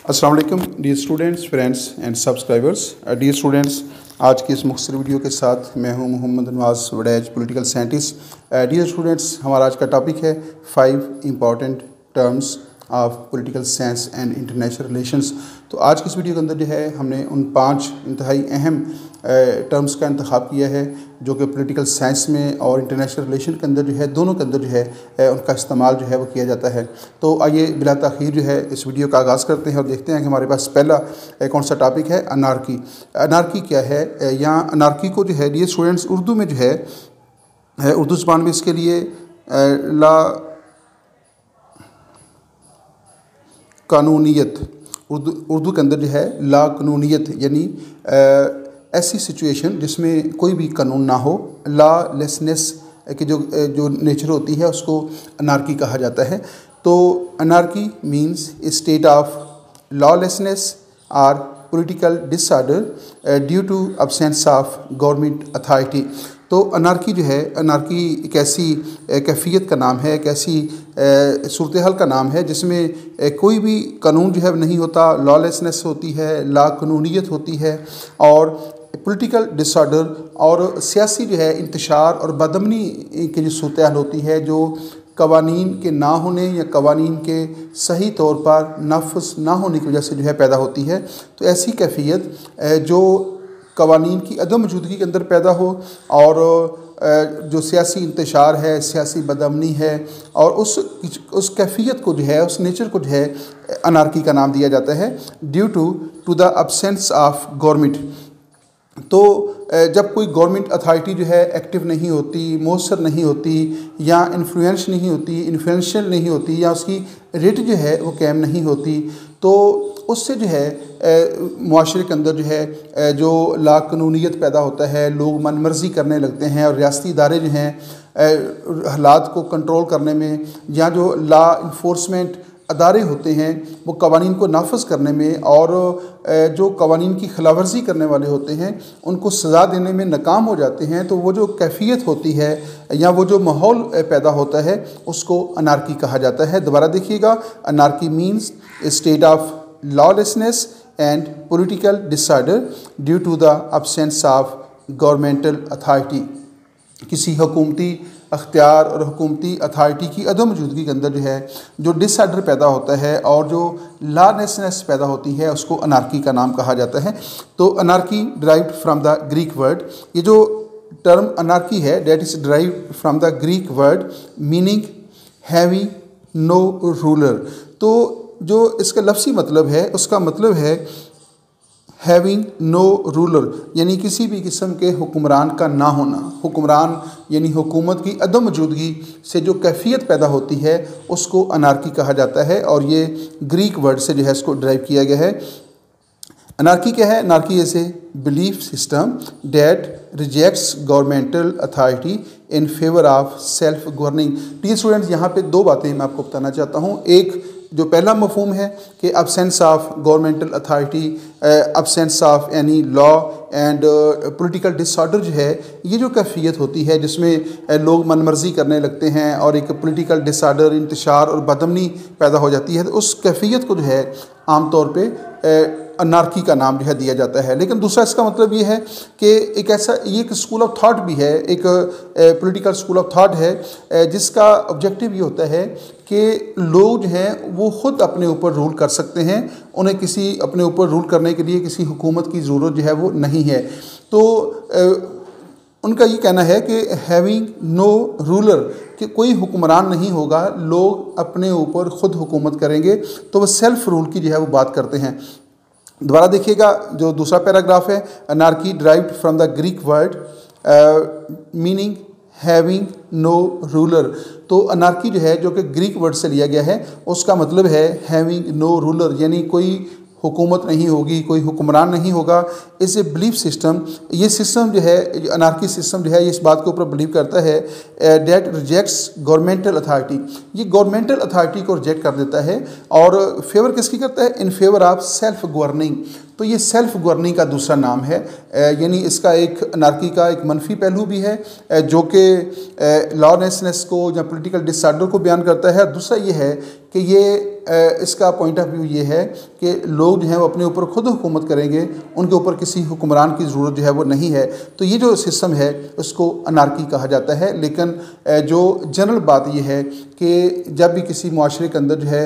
अस्सलाम वालेकुम dear students, friends and subscribers. Dear students, आज की इस मुख्तसर वीडियो के साथ मैं हूं Mohammad Nawaz Waraich, political scientist. Dear students, हमारा आज का टॉपिक है 5 important terms of political science and international relations. तो आज की इस वीडियो के अंदर जो है हमने उन 5 इंतहाई अहम टर्म्स का इंतखाब किया है जो कि पॉलिटिकल साइंस में और इंटरनेशनल रिलेशन के अंदर जो है, दोनों के अंदर जो है उनका इस्तेमाल जो है वो किया जाता है। तो आइए बिला ताख़ीर जो है इस वीडियो का आगाज़ करते हैं और देखते हैं कि हमारे पास पहला कौन सा टॉपिक है, अनार्की। अनार्की क्या है या अनार्की को जो है डियर स्टूडेंट्स उर्दू में जो है उर्दू ज़बान में इसके लिए ला कानूनियत, उर्दू के अंदर जो है ला कानूनियत यानी ऐसी सिचुएशन जिसमें कोई भी कानून ना हो, लॉ लेसनेस की जो नेचर होती है उसको अनार्की कहा जाता है। तो anarchy means a state of lawlessness और political disorder due to absence of government authority. तो अनार्की जो है, अनार्की एक ऐसी कैफियत का नाम है, एक ऐसी सूरत हाल का नाम है जिसमें कोई भी कानून जो है नहीं होता, लॉलेसनेस होती है, ला कानूनियत होती है और पॉलिटिकल डिसऑर्डर और सियासी जो है इंतशार और बदअमनी की जो सूरत हाल होती है, जो कवानीन के ना होने या कवानीन के सही तौर पर नफज ना होने की वजह से जो है पैदा होती है। तो ऐसी कैफियत जो कवानीन की अदम मौजूदगी के अंदर पैदा हो और जो सियासी इंतशार है, सियासी बदअमनी है और उस कैफियत को जो है, उस नेचर को जो है अनार्की का नाम दिया जाता है due to the absence of government. तो जब कोई गवर्नमेंट अथॉरिटी जो है एक्टिव नहीं होती, मौसर नहीं होती या इन्फ्लुएंशियल नहीं होती या उसकी रेट जो है वो कायम नहीं होती, तो उससे जो है मुआशरे के अंदर जो है जो ला कानूनियत पैदा होता है, लोग मन मर्जी करने लगते हैं और रियासती इदारे जो हैं हालात को कंट्रोल करने में या जो ला इन्फोर्समेंट अदारे होते हैं वो कवानीन को नाफज करने में और जो कवानीन की खिलाफवर्जी करने वाले होते हैं उनको सज़ा देने में नाकाम हो जाते हैं। तो वो जो कैफियत होती है या वो जो माहौल पैदा होता है उसको अनार्की कहा जाता है। दोबारा देखिएगा, anarchy means a state of lawlessness and political disorder due to the absence of governmental authority. किसी हुकूमती अख्तियार और हुकूमती अथॉरिटी की अदम मौजूदगी के अंदर जो है जो डिसऑर्डर पैदा होता है और जो लॉलेसनेस पैदा होती है उसको अनार्की का नाम कहा जाता है। तो anarchy derived from the Greek word, ये जो टर्म अनार्की है that is derived from the Greek word meaning having no ruler. तो जो इसका लफ्ज़ी मतलब है उसका मतलब है हैविंग नो रूलर यानी किसी भी किस्म के हुक्मरान का ना होना। हुक्मरान यानी हुकूमत की अदम मौजूदगी से जो कैफियत पैदा होती है उसको अनार्की कहा जाता है और ये ग्रीक वर्ड से जो है इसको ड्राइव किया गया है। अनार्की क्या है? Anarchy is a belief system that rejects governmental authority in favour of self governing. Dear students, यहाँ पे 2 बातें मैं आपको बताना चाहता हूँ। एक जो पहला मफहूम है कि absence of governmental authority, absence of any law and political disorder जो है, ये जो कैफियत होती है जिसमें लोग मनमर्जी करने लगते हैं और एक पॉलिटिकल डिसऑर्डर, इंतशार और बदअमनी पैदा हो जाती है, तो उस कैफियत को जो है आमतौर पे अनार्की का नाम जो है दिया जाता है। लेकिन दूसरा इसका मतलब ये है कि एक ऐसा, ये एक स्कूल ऑफ थॉट भी है, एक पॉलिटिकल स्कूल ऑफ थॉट है जिसका ऑब्जेक्टिव ये होता है कि लोग जो हैं वो ख़ुद अपने ऊपर रूल कर सकते हैं, उन्हें किसी अपने ऊपर रूल करने के लिए किसी हुकूमत की ज़रूरत जो है वो नहीं है। तो उनका ये कहना है कि हैविंग नो रूलर, कि कोई हुक्मरान नहीं होगा, लोग अपने ऊपर ख़ुद हुकूमत करेंगे, तो वह सेल्फ रूल की जो है वो बात करते हैं। दोबारा देखिएगा, जो दूसरा पैराग्राफ है, anarchy derived from the Greek word meaning having no ruler. तो अनार्की जो है जो कि ग्रीक वर्ड से लिया गया है उसका मतलब है हैविंग नो रूलर यानी कोई हुकूमत नहीं होगी, कोई हुक्मरान नहीं होगा। इस ए बिलीफ सिस्टम, ये सिस्टम जो है, अनार्की सिस्टम जो है, ये इस बात के ऊपर बिलीव करता है डेट रिजेक्ट्स गवर्नमेंटल अथॉरिटी, ये गवर्नमेंटल अथॉरिटी को रिजेक्ट कर देता है और फेवर किसकी करता है? इन फेवर ऑफ सेल्फ गवर्निंग। तो ये सेल्फ गवर्निंग का दूसरा नाम है। यानी इसका एक अनार्की का एक मनफी पहलू भी है जो कि लॉलेसनेस को या पॉलिटिकल डिसऑर्डर को बयान करता है। दूसरा ये है कि ये इसका पॉइंट ऑफ व्यू ये है कि लोग जो हैं वो अपने ऊपर खुद हुकूमत करेंगे, उनके ऊपर किसी हुक्मरान की ज़रूरत जो है वो नहीं है। तो ये जो सिस्टम है उसको अनार्की कहा जाता है। लेकिन जो जनरल बात ये है कि जब भी किसी मुआशरे के अंदर जो है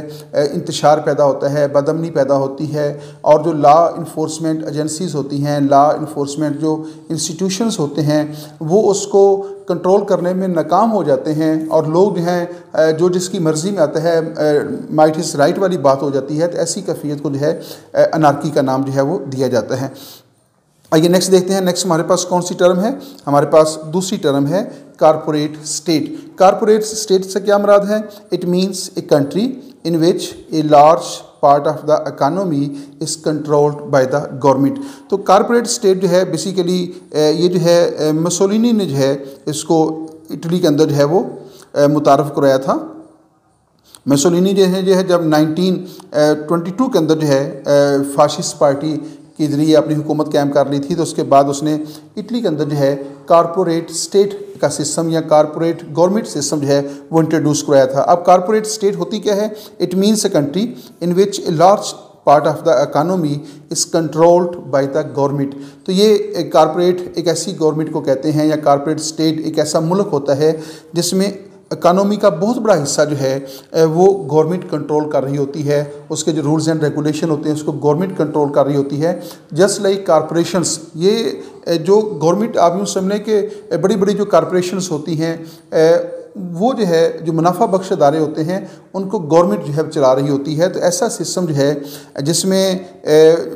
इंतशार पैदा होता है, बदअमनी पैदा होती है, और जो लॉ इन्फोर्समेंट एजेंसीज़ होती हैं, लॉ इन्फोर्समेंट जो इंस्टीट्यूशंस होते हैं, वो उसको कंट्रोल करने में नाकाम हो जाते हैं और लोग जो हैं जो जिसकी मर्ज़ी में आता है, माइट इज़ राइट वाली बात हो जाती है, तो ऐसी कैफियत को जो है अनार्की का नाम जो है वो दिया जाता है। आइए नेक्स्ट देखते हैं। नेक्स्ट हमारे पास कौन सी टर्म है? हमारे पास दूसरी टर्म है कारपोरेट स्टेट। कारपोरेट स्टेट से क्या मुराद है? It means a country in which a large part of the economy is controlled by the government. तो कारपोरेट स्टेट जो है बेसिकली ये जो है मुसोलिनी ने जो है इसको इटली के अंदर जो है वो मुतारफ़ कराया था। मुसोलिनी जो है जब 1922 के अंदर जो है फाशिस्ट पार्टी के ज़रिए अपनी हुकूमत कायम कर ली थी, तो उसके बाद उसने इटली के अंदर जो है कारपोरेट स्टेट का सिस्टम या कारपोरेट गवर्नमेंट सिस्टम जो है वो इंट्रोड्यूस कराया था। अब कारपोरेट स्टेट होती क्या है? It means a country in which a large part of the economy is controlled by the government. तो ये कारपोरेट एक ऐसी गवर्नमेंट को कहते हैं, या कारपोरेट स्टेट एक ऐसा मुल्क होता है जिसमें इकानमी का बहुत बड़ा हिस्सा जो है वो गवर्नमेंट कंट्रोल कर रही होती है। उसके जो रूल्स एंड रेगुलेशन होते हैं उसको गवर्नमेंट कंट्रोल कर रही होती है। जस्ट लाइक कारपोरेशंस, ये जो गवर्नमेंट आप यूँ समझने के बड़ी बड़ी जो कारपोरेशंस होती हैं वो जो है जो मुनाफा बख्श अदारे होते हैं उनको गवर्नमेंट जो है चला रही होती है। तो ऐसा सिस्टम जो है जिसमें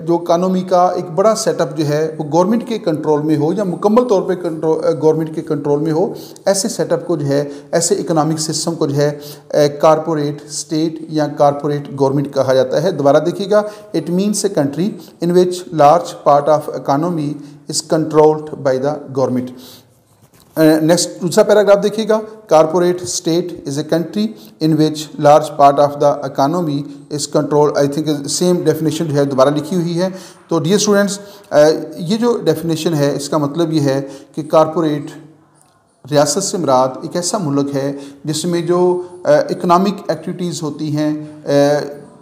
जो इकानमी का एक बड़ा सेटअप जो है वो गवर्नमेंट के कंट्रोल में हो या मुकम्मल तौर पे गवर्नमेंट के कंट्रोल में हो, ऐसे सेटअप को जो है, ऐसे इकोनॉमिक सिस्टम को जो है कारपोरेट स्टेट या कारपोरेट गवर्नमेंट कहा जाता है। दोबारा देखिएगा, it means a country in which large part of economy is controlled by the government. Next दूसरा पैराग्राफ देखिएगा, corporate state is a country in which large part of the economy is control. I think same definition जो है दोबारा लिखी हुई है। तो dear students, ये जो डेफिनेशन है इसका मतलब ये है कि कारपोरेट रियासत से मुराद एक ऐसा मुल्क है जिसमें जो इकनॉमिक एक्टिविटीज़ होती हैं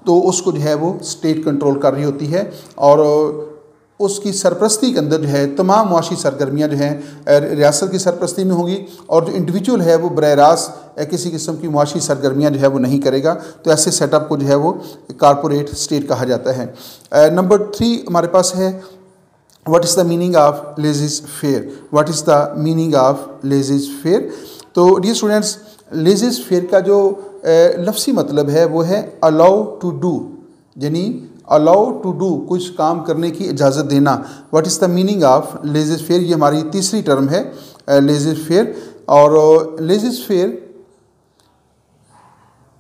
तो उसको जो है वो स्टेट कंट्रोल कर रही होती है, और उसकी सरपरस्ती के अंदर जो है तमाम मुआशी सरगर्मियाँ जो हैं रियासत की सरपरस्ती में होंगी, और जो इंडिविजुअल है वो बरह रास्त किसी किस्म की मुआशी सरगर्मियाँ जो है वो नहीं करेगा। तो ऐसे सेटअप को जो है वो कारपोरेट स्टेट कहा जाता है। नंबर 3 हमारे पास है, what is the meaning of laissez faire. What is the meaning of laissez faire? तो डियर स्टूडेंट्स, लेज़ी फेयर का जो लफ्ज़ी मतलब है वो है अलाउ टू डू, यानी अलाउ टू डू, कुछ काम करने की इजाज़त देना। What is the meaning of laissez faire? ये हमारी तीसरी टर्म है लेज़ी फेयर। और laissez faire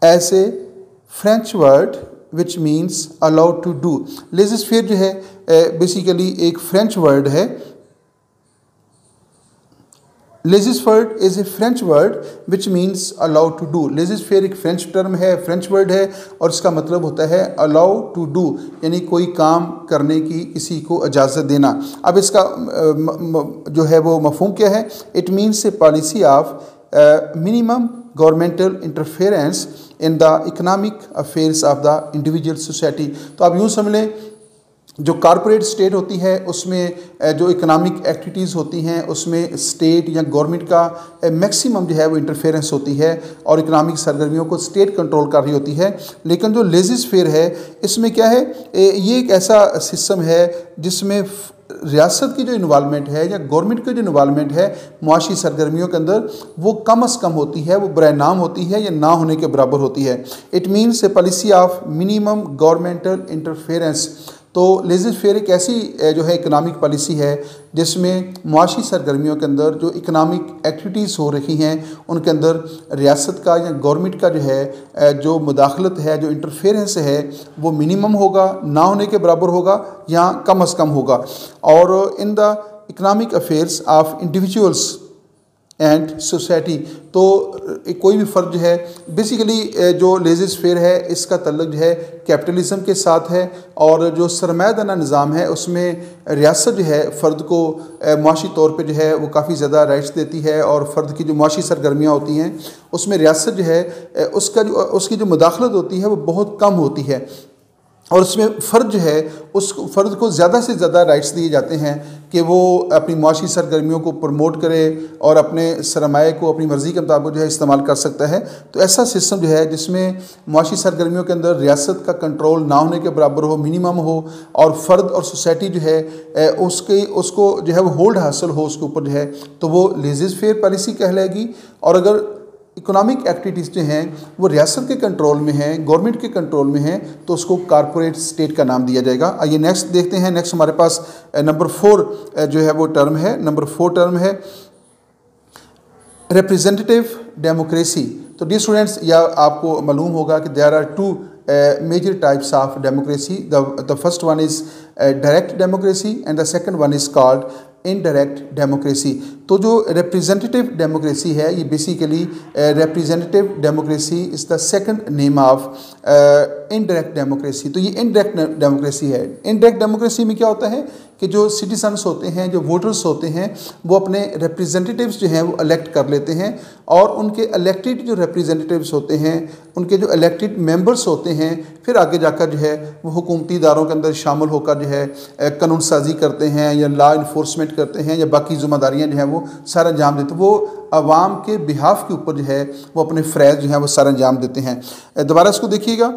as a French word which means allow to do. Lazy fair जो है बेसिकली एक फ्रेंच वर्ड है। Laissez faire is a French word which means allow to do. Laissez faire एक फ्रेंच टर्म है, French word है, और इसका मतलब होता है अलाउ टू डू, यानी कोई काम करने की किसी को इजाज़त देना। अब इसका जो है वो मफ़हूम क्या है? It means A policy of minimum governmental interference in the economic affairs of the individual society. तो आप यूँ समझ लें, जो कारपोरेट स्टेट होती है उसमें जो इकनॉमिक एक्टिविटीज़ होती हैं उसमें स्टेट या गवर्नमेंट का मैक्सिमम जो है वो इंटरफेरेंस होती है, और इकनॉमिक सरगर्मियों को स्टेट कंट्रोल कर रही होती है। लेकिन जो लेज़ी फेयर है इसमें क्या है, ये एक ऐसा सिस्टम है जिसमें रियासत की जो इन्वॉल्वमेंट है या गवर्नमेंट की जो इन्वॉल्वमेंट है मुआशी सरगर्मियों के अंदर वो कम अज़ कम होती है, वो बराए नाम होती है या ना होने के बराबर होती है। It means A policy of minimum governmental interference. तो लेज़ी फेयर एक ऐसी जो है इकनॉमिक पॉलिसी है जिसमें मुआशी सरगर्मियों के अंदर जो इकनॉमिक एक्टिविटीज़ हो रही हैं उनके अंदर रियासत का या गवर्नमेंट का जो है जो मुदाखलत है, जो इंटरफेरेंस है, वो मिनिमम होगा, ना होने के बराबर होगा या कम अज़ कम होगा। और in the economic affairs of individuals and society. तो कोई भी फ़र्द जो है बेसिकली जो लेज़र फेयर है इसका तल्लुक़ जो है कैपिटलिज़म के साथ है, और जो सरमायादाना निज़ाम है उसमें रियासत जो है फ़र्द को मुआशी तौर पे जो है वो काफ़ी ज़्यादा राइट्स देती है, और फ़र्द की जो मुआशी सरगर्मियाँ होती हैं उसमें रियासत जो है उसकी जो मुदाखलत होती है वो बहुत कम होती है, और उसमें फ़र्द जो है उस फ़र्द को ज़्यादा से ज़्यादा राइट्स दिए जाते हैं कि वो अपनी मुआशी सरगर्मियों को प्रमोट करे और अपने सरमाए को अपनी मर्ज़ी के मुताबिक जो है इस्तेमाल कर सकता है। तो ऐसा सिस्टम जो है जिसमें मुआशी सरगर्मियों के अंदर रियासत का कंट्रोल ना होने के बराबर हो, मिनिमम हो, और फ़र्द और सोसाइटी जो है उसको जो है वो होल्ड हासिल हो उसके ऊपर जो है, तो वो लेज़र फेयर पॉलिसी कहलाएगी। और अगर इकोनॉमिक एक्टिविटीज़ जो हैं वो रियासत के कंट्रोल में हैं, गवर्नमेंट के कंट्रोल में हैं, तो उसको कॉरपोरेट स्टेट का नाम दिया जाएगा। आइए नेक्स्ट देखते हैं। नेक्स्ट हमारे पास नंबर 4 जो है वो टर्म है, नंबर 4 टर्म है रिप्रेजेंटेटिव डेमोक्रेसी। तो डियर स्टूडेंट्स, या आपको मालूम होगा कि there are 2 major types of democracy. The first one is direct democracy and the second one is called indirect democracy. तो जो रिप्रेजेंटेटिव डेमोक्रेसी है ये basically representative democracy is the second name of indirect democracy. तो ये indirect democracy है। Indirect democracy में क्या होता है कि जो सिटीजन्स होते हैं, जो वोटर्स होते हैं, वो अपने रिप्रेजेंटेटिव्स जो हैं वो इलेक्ट कर लेते हैं, और उनके इलेक्टेड जो रिप्रेजेंटेटिव्स होते हैं, उनके जो इलेक्टेड मेंबर्स होते हैं, फिर आगे जाकर जो है वो हुकूमती इदारों के अंदर शामिल होकर जो है कानून साजी करते हैं या लॉ इन्फोर्समेंट करते हैं या बाकी ज़िम्मेदारियाँ जो हैं वो सारा अंजाम देते हैं। वो आवाम के बिहाफ के ऊपर जो है वो अपने फ़रज़ जो हैं वो सारा अंजाम देते हैं। दोबारा इसको देखिएगा।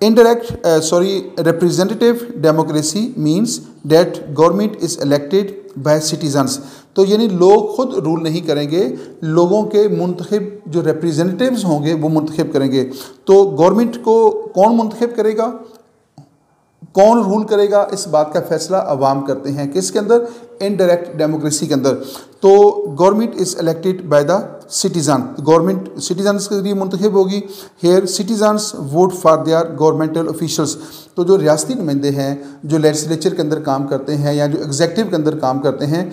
representative democracy means that government is elected by citizens। तो यानी लोग खुद रूल नहीं करेंगे, लोगों के मुंतखब जो रिप्रेजेंटेटिव्स होंगे वो मुंतखब करेंगे। तो गवर्नमेंट को कौन मुंतखब करेगा, कौन रूल करेगा, इस बात का फैसला अवाम करते हैं। किसके अंदर? इनडायरेक्ट डेमोक्रेसी के अंदर। तो government is elected by the citizen, government citizens के जरिए मुंतखब होगी। Here citizens vote for their governmental officials. तो जो रियासती नुमाइंदे हैं जो लेजिस्लेचर के अंदर काम करते हैं या जो एग्जेक्टिव के अंदर काम करते हैं,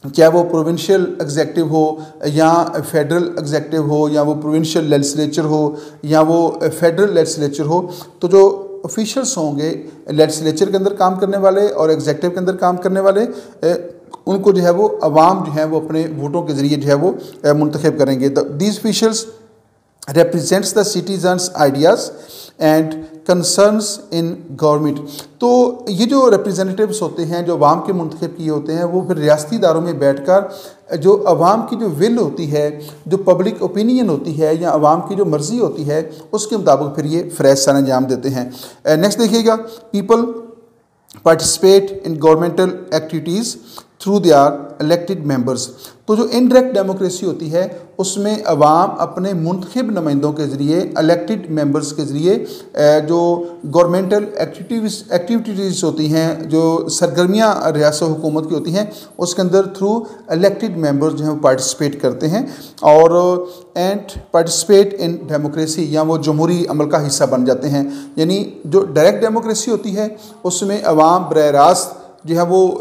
चाहे वो प्रोविंशियल एग्जेक्टिव हो या फेडरल एग्जेक्टिव हो या वो प्रोविंशियल लेजिस्लेचर हो या वो फेडरल लेजिस्लेचर हो, तो जो ऑफिशियल्स होंगे लेजिस्लेचर के अंदर काम करने वाले और एग्जेक्टिव के अंदर काम करने वाले, उनको जो है वो अवाम जो है वो अपने वोटों के ज़रिए जो है वो मुंतखब करेंगे। These officials represents the citizens ideas and concerns in government। तो ये जो रिप्रेजेंटेटिव्स होते हैं जो अवाम के मुंतखब किए होते हैं, वो फिर रियासती इदारों में बैठकर जो अवाम की जो विल होती है, जो पब्लिक ओपिनियन होती है या अवाम की जो मर्ज़ी होती है, उसके मुताबिक फिर ये फ़रज़ सर अंजाम देते हैं। नेक्स्ट देखिएगा। People participate in governmental activities through their elected members. तो जो इनडायरेक्ट डेमोक्रेसी होती है उसमें अवाम अपने मुंतखब नुमाइंदों के ज़रिए, इलेक्टेड मेंबर्स के ज़रिए जो गवर्नमेंटल एक्टिविटीज़ होती हैं, जो सरगर्मियाँ रियासत हुकूमत की होती हैं, उसके अंदर थ्रू इलेक्टेड मेंबर्स जो हैं वो पार्टिसिपेट करते हैं और एंड पार्टिसिपेट इन डेमोक्रेसी, या वो जमहूरी अमल का हिस्सा बन जाते हैं। यानी जो डायरेक्ट डेमोक्रेसी होती है उसमें अवाम बरह रास्त जो है वो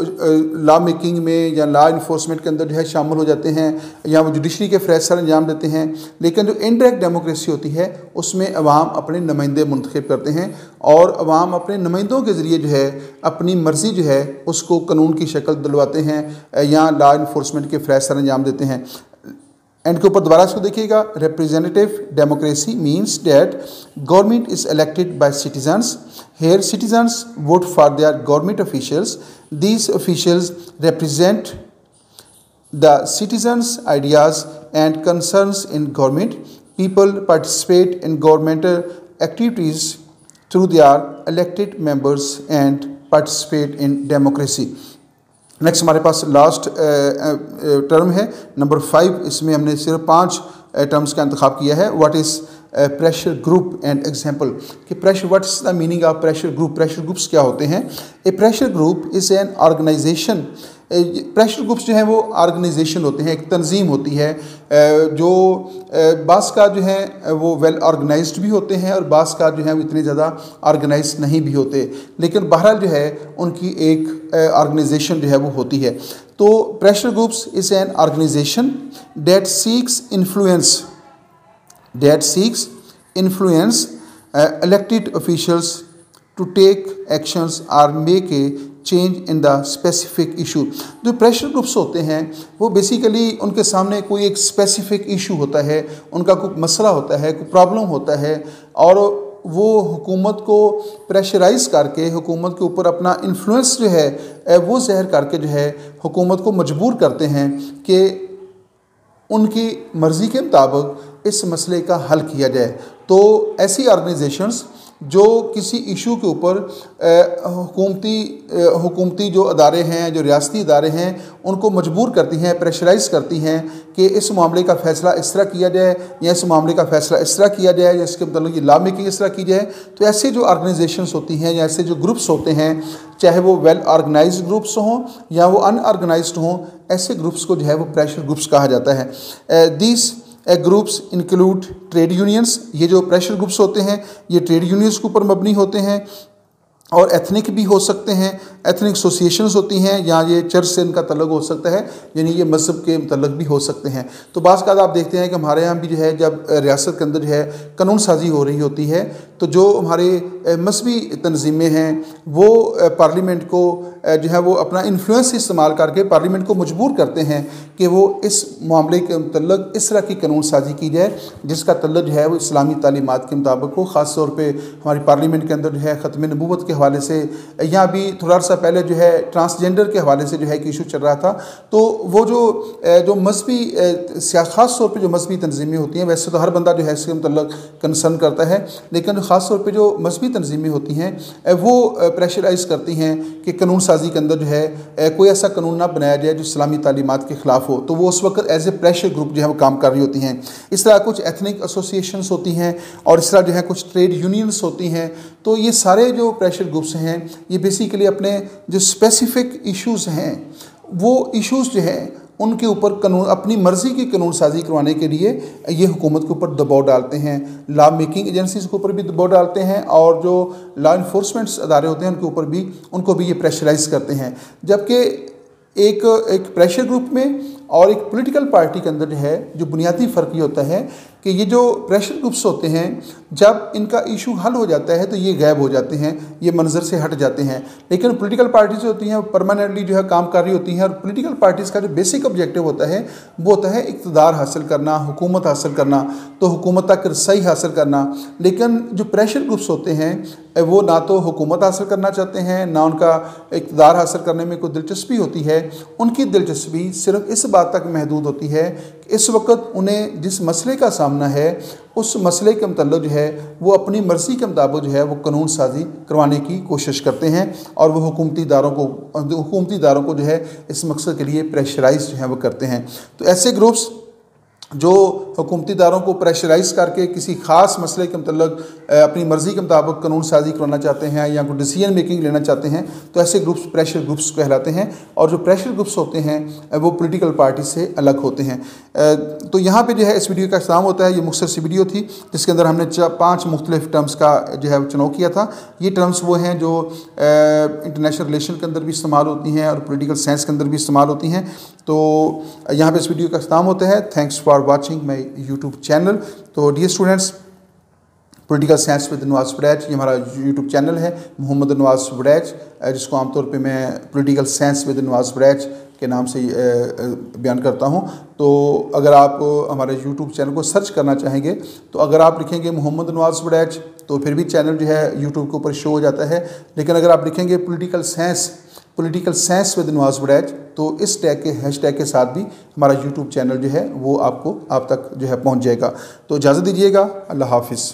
लॉ मेकिंग में या लॉ इन्फोर्समेंट के अंदर जो है शामिल हो जाते हैं या वो जुडिशरी के फ़रज़ सर अंजाम देते हैं। लेकिन जो इनडायरेक्ट डेमोक्रेसी होती है उसमें अवाम अपने नुमाइंदे मुंतखब करते हैं और अवाम अपने नुमाइंदों के ज़रिए जो है अपनी मर्ज़ी जो है उसको कानून की शक्ल दिलवाते हैं या लॉ इन्फोर्समेंट के फ़रज़ सर अंजाम देते हैं। एंड के ऊपर दोबारा इसको देखिएगा। Representative democracy means that government is elected by citizens. Here citizens vote for their government officials. These officials represent the citizens' ideas and concerns in government. People participate in governmental activities through their elected members and participate in democracy. Next हमारे पास last term है number 5। इसमें हमने सिर्फ 5 terms का इंतखाब किया है। What is pressure group and example कि pressure, what is the meaning of pressure group. Pressure groups क्या होते हैं? A pressure group is an organisation pressure groups जो हैं वो ऑर्गेनाइजेशन होते हैं, एक तंजीम होती है जो बास का जो है वो वेल ऑर्गेनाइज्ड भी होते हैं और बास का जो है वो इतने ज़्यादा ऑर्गेनाइज्ड नहीं भी होते, लेकिन बहरहाल जो है उनकी एक ऑर्गेनाइजेशन जो है वो होती है। तो pressure groups is an organisation that seeks influence elected officials to take actions or make a change in the specific issue। जो प्रेशर ग्रुप्स होते हैं वो बेसिकली उनके सामने कोई एक स्पेसिफिक इशू होता है, उनका कोई मसला होता है, कोई प्रॉब्लम होता है, और वो हुकूमत को प्रेशराइज़ करके हुकूमत के ऊपर अपना इन्फ्लुएंस जो है वो ज़ाहिर करके जो है हुकूमत को मजबूर करते हैं कि उनकी मर्ज़ी के मुताबिक इस मसले का हल किया जाए। तो ऐसी ऑर्गेनाइजेशंस जो किसी इशू के ऊपर हुकूमती जो अदारे हैं, जो रियासती अदारे हैं, उनको मजबूर करती हैं, प्रेशराइज़ करती हैं कि इस मामले का फ़ैसला इस तरह किया जाए या इस मामले का फ़ैसला इस तरह किया जाए या इसके मतलब ये लॉ मेकिंग इस तरह की जाए। तो ऐसे जो ऑर्गेनाइजेशंस होती हैं या ऐसे जो ग्रुप्स होते हैं, चाहे वो वेल ऑर्गेनाइज्ड ग्रुप्स हों या वो अनऑर्गेनाइज्ड हों, ऐसे ग्रुप्स को जो है वो प्रेशर ग्रुप्स कहा जाता है। These groups include trade unions. ये जो प्रेशर ग्रुप्स होते हैं ये ट्रेड यूनियंस के ऊपर मबनी होते हैं, और एथनिक भी हो सकते हैं, एथनिक एसोसिएशंस होती हैं, या ये चर्च से इनका तल्लुक़ हो सकता है, यानी ये मज़हब के मतलब भी हो सकते हैं। तो बाज़ का आप देखते हैं कि हमारे यहाँ भी जो है जब रियासत के अंदर जो है कानून साजी हो रही होती है, तो जो हमारे मजहबी तंजीमें हैं वो पार्लियामेंट को जो है वो अपना इन्फ्लुएंस इस्तेमाल करके पार्लियामेंट को मजबूर करते हैं कि वो इस मामले के मतलब इस तरह की कानून साजी की जाए जिसका तल्लुक़ जो है वो इस्लामी तालीमात के मुताबिक हो। ख़ास तौर पे हमारी पार्लियामेंट के अंदर जो है ख़त्म नबूवत के हवाले से, या भी थोड़ा सा पहले जो है ट्रांसजेंडर के हवाले से जो है कि इशू चल रहा था, तो वो जो मजहबी ख़ास तौर पर जो मजहबी तंजीमें होती हैं, वैसे तो हर बंदा जो है इसके मतलब कंसर्न करता है, लेकिन ख़ास तौर पर जो मजहबी तंजीमें होती हैं वो प्रेशराइज़ करती हैं कि कानून साजी के अंदर जो है कोई ऐसा कानून ना बनाया जाए जो इस्लामी तालीमात के ख़िलाफ़ हो। तो वो उस वक्त एज ए प्रेशर ग्रुप जो है वो काम कर रही होती हैं। इस तरह कुछ एथनिक एसोसिएशंस होती हैं और इस तरह जो है कुछ ट्रेड यूनियंस होती हैं। तो ये सारे जो प्रेशर ग्रुप्स हैं ये बेसिकली अपने जो स्पेसिफिक इश्यूज़ हैं वो इश्यूज़ जो हैं उनके ऊपर कानून अपनी मर्ज़ी की कानून साजी करवाने के लिए ये हुकूमत के ऊपर दबाव डालते हैं, लॉ मेकिंग एजेंसीज़ के ऊपर भी दबाव डालते हैं, और जो लॉ इन्फोर्समेंट्स अदारे होते हैं उनको भी ये प्रेशराइज़ करते हैं। जबकि एक प्रेशर ग्रुप में और एक पॉलिटिकल पार्टी के अंदर जो है जो बुनियादी फ़र्क ये होता है कि ये जो प्रेशर ग्रुप्स होते हैं जब इनका इशू हल हो जाता है तो ये गायब हो जाते हैं, ये मंजर से हट जाते हैं। लेकिन पॉलिटिकल पार्टीज होती हैं परमानेंटली जो है काम कर रही होती हैं, और पॉलिटिकल पार्टीज़ का जो बेसिक ऑब्जेक्टिव होता है वो होता है इक़्तिदार हासिल करना, हुकूमत हासिल करना, तो हुकूमत तक रसाई हासिल करना। लेकिन जो प्रेशर ग्रुप्स होते हैं वो ना तो हुकूमत हासिल करना चाहते हैं, ना उनका इक़्तिदार हासिल करने में कोई दिलचस्पी होती है। उनकी दिलचस्पी सिर्फ इस बात तक महदूद होती है कि इस वक्त उन्हें जिस मसले का सामना है उस मसले के मतलब जो है वो अपनी मर्ज़ी के मुताबिक जो है वो कानून साजी करवाने की कोशिश करते हैं, और वो हुकूमती इदारों को जो है इस मकसद के लिए प्रेशराइज जो है वो करते हैं। तो ऐसे ग्रुप्स जो हुकूमती इदारों को प्रेशराइज़ करके किसी ख़ास मसले के मतलब अपनी मर्ज़ी के मुताबिक कानून साजी करवाना चाहते हैं या कोई डिसीजन मेकिंग लेना चाहते हैं, तो ऐसे ग्रुप्स प्रेशर ग्रुप्स कहलाते हैं। और जो प्रेशर ग्रुप्स होते हैं वो पॉलिटिकल पार्टी से अलग होते हैं। तो यहाँ पे जो है इस वीडियो का इख्तिताम होता है। ये मुख्तसर सी वीडियो थी जिसके अंदर हमने 5 मुख्तलिफ टर्म्स का जो है चुनाव किया था। ये टर्म्स वो हैं जो इंटरनेशनल रिलेशन के अंदर भी इस्तेमाल होती हैं और पॉलिटिकल साइंस के अंदर भी इस्तेमाल होती हैं। तो यहाँ पे इस वीडियो का इख्तिताम होता है। Thanks for watching my YouTube channel. तो dear students, political science with Nawaz Waraich ये हमारा यूट्यूब चैनल है, मोहम्मद नवाज़ वड़ैच, जिसको आमतौर पे मैं political science with Nawaz Waraich के नाम से बयान करता हूँ। तो अगर आप हमारे यूट्यूब चैनल को सर्च करना चाहेंगे तो अगर आप लिखेंगे मोहम्मद नवाज़ वड़ैच तो फिर भी चैनल जो है यूट्यूब के ऊपर शो हो जाता है। लेकिन अगर आप लिखेंगे political science with Nawaz Waraich तो इस टैग के हैशटैग के साथ भी हमारा यूट्यूब चैनल जो है वो आप तक जो है पहुँच जाएगा। तो इजाज़त दीजिएगा। अल्लाह हाफिज़।